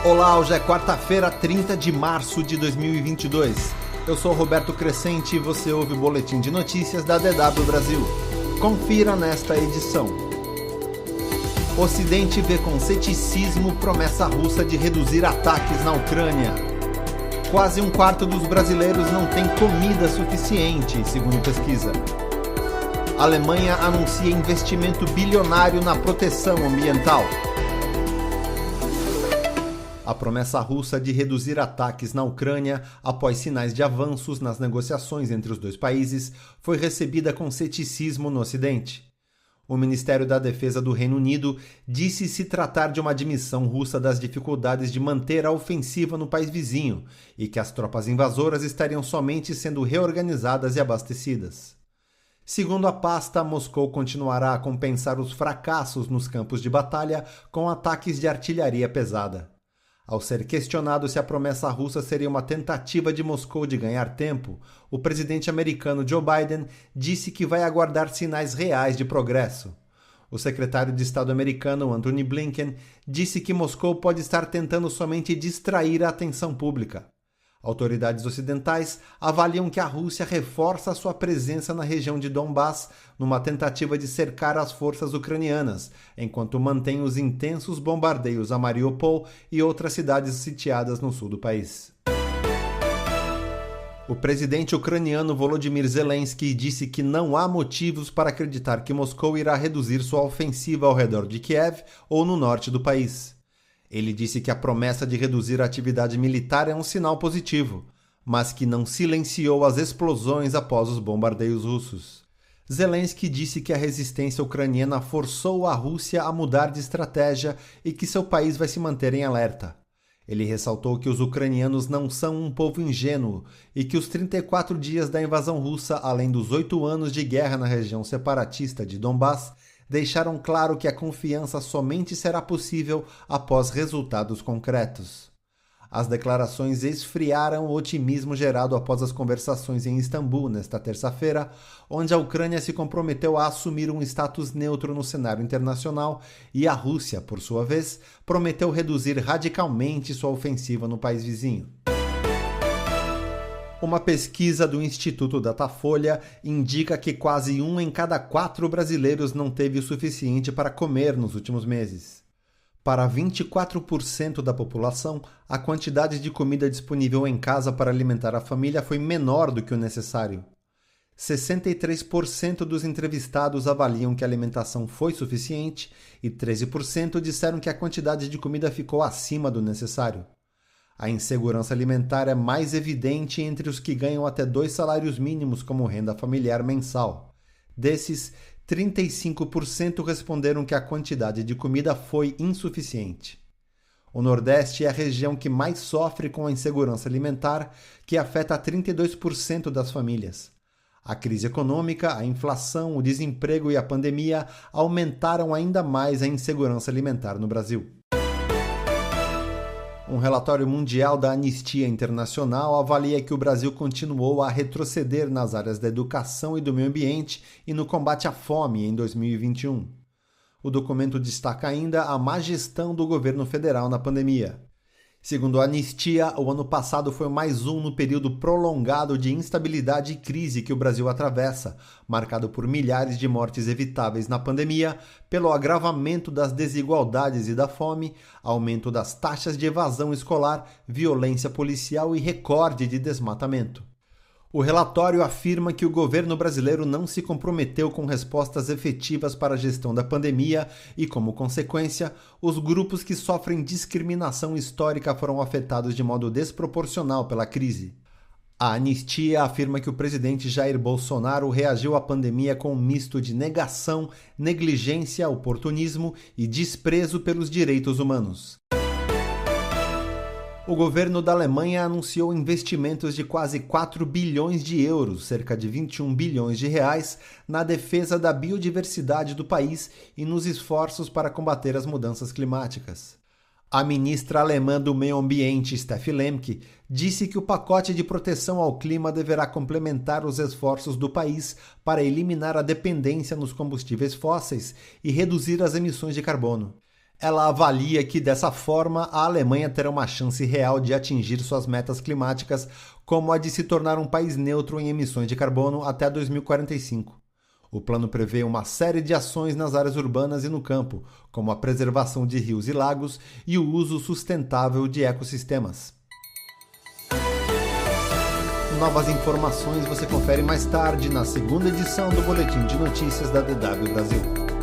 Olá, hoje é quarta-feira, 30 de março de 2022. Eu sou Roberto Crescente e você ouve o Boletim de Notícias da DW Brasil. Confira nesta edição. O Ocidente vê com ceticismo promessa russa de reduzir ataques na Ucrânia. Quase um quarto dos brasileiros não tem comida suficiente, segundo pesquisa. A Alemanha anuncia investimento bilionário na proteção ambiental. A promessa russa de reduzir ataques na Ucrânia após sinais de avanços nas negociações entre os dois países foi recebida com ceticismo no Ocidente. O Ministério da Defesa do Reino Unido disse se tratar de uma admissão russa das dificuldades de manter a ofensiva no país vizinho e que as tropas invasoras estariam somente sendo reorganizadas e abastecidas. Segundo a pasta, Moscou continuará a compensar os fracassos nos campos de batalha com ataques de artilharia pesada. Ao ser questionado se a promessa russa seria uma tentativa de Moscou de ganhar tempo, o presidente americano Joe Biden disse que vai aguardar sinais reais de progresso. O secretário de Estado americano Antony Blinken disse que Moscou pode estar tentando somente distrair a atenção pública. Autoridades ocidentais avaliam que a Rússia reforça sua presença na região de Donbass numa tentativa de cercar as forças ucranianas, enquanto mantém os intensos bombardeios a Mariupol e outras cidades sitiadas no sul do país. O presidente ucraniano Volodymyr Zelensky disse que não há motivos para acreditar que Moscou irá reduzir sua ofensiva ao redor de Kiev ou no norte do país. Ele disse que a promessa de reduzir a atividade militar é um sinal positivo, mas que não silenciou as explosões após os bombardeios russos. Zelensky disse que a resistência ucraniana forçou a Rússia a mudar de estratégia e que seu país vai se manter em alerta. Ele ressaltou que os ucranianos não são um povo ingênuo e que os 34 dias da invasão russa, além dos 8 anos de guerra na região separatista de Donbass, deixaram claro que a confiança somente será possível após resultados concretos. As declarações esfriaram o otimismo gerado após as conversações em Istambul nesta terça-feira, onde a Ucrânia se comprometeu a assumir um status neutro no cenário internacional e a Rússia, por sua vez, prometeu reduzir radicalmente sua ofensiva no país vizinho. Uma pesquisa do Instituto Datafolha indica que quase 1 em cada 4 brasileiros não teve o suficiente para comer nos últimos meses. Para 24% da população, a quantidade de comida disponível em casa para alimentar a família foi menor do que o necessário. 63% dos entrevistados avaliam que a alimentação foi suficiente e 13% disseram que a quantidade de comida ficou acima do necessário. A insegurança alimentar é mais evidente entre os que ganham até 2 salários mínimos como renda familiar mensal. Desses, 35% responderam que a quantidade de comida foi insuficiente. O Nordeste é a região que mais sofre com a insegurança alimentar, que afeta 32% das famílias. A crise econômica, a inflação, o desemprego e a pandemia aumentaram ainda mais a insegurança alimentar no Brasil. Um relatório mundial da Anistia Internacional avalia que o Brasil continuou a retroceder nas áreas da educação e do meio ambiente e no combate à fome em 2021. O documento destaca ainda a má gestão do governo federal na pandemia. Segundo a Anistia, o ano passado foi mais um no período prolongado de instabilidade e crise que o Brasil atravessa, marcado por milhares de mortes evitáveis na pandemia, pelo agravamento das desigualdades e da fome, aumento das taxas de evasão escolar, violência policial e recorde de desmatamento. O relatório afirma que o governo brasileiro não se comprometeu com respostas efetivas para a gestão da pandemia e, como consequência, os grupos que sofrem discriminação histórica foram afetados de modo desproporcional pela crise. A Anistia afirma que o presidente Jair Bolsonaro reagiu à pandemia com um misto de negação, negligência, oportunismo e desprezo pelos direitos humanos. O governo da Alemanha anunciou investimentos de quase 4 bilhões de euros, cerca de 21 bilhões de reais, na defesa da biodiversidade do país e nos esforços para combater as mudanças climáticas. A ministra alemã do Meio Ambiente, Steffi Lemke, disse que o pacote de proteção ao clima deverá complementar os esforços do país para eliminar a dependência nos combustíveis fósseis e reduzir as emissões de carbono. Ela avalia que, dessa forma, a Alemanha terá uma chance real de atingir suas metas climáticas, como a de se tornar um país neutro em emissões de carbono até 2045. O plano prevê uma série de ações nas áreas urbanas e no campo, como a preservação de rios e lagos e o uso sustentável de ecossistemas. Novas informações você confere mais tarde na segunda edição do Boletim de Notícias da DW Brasil.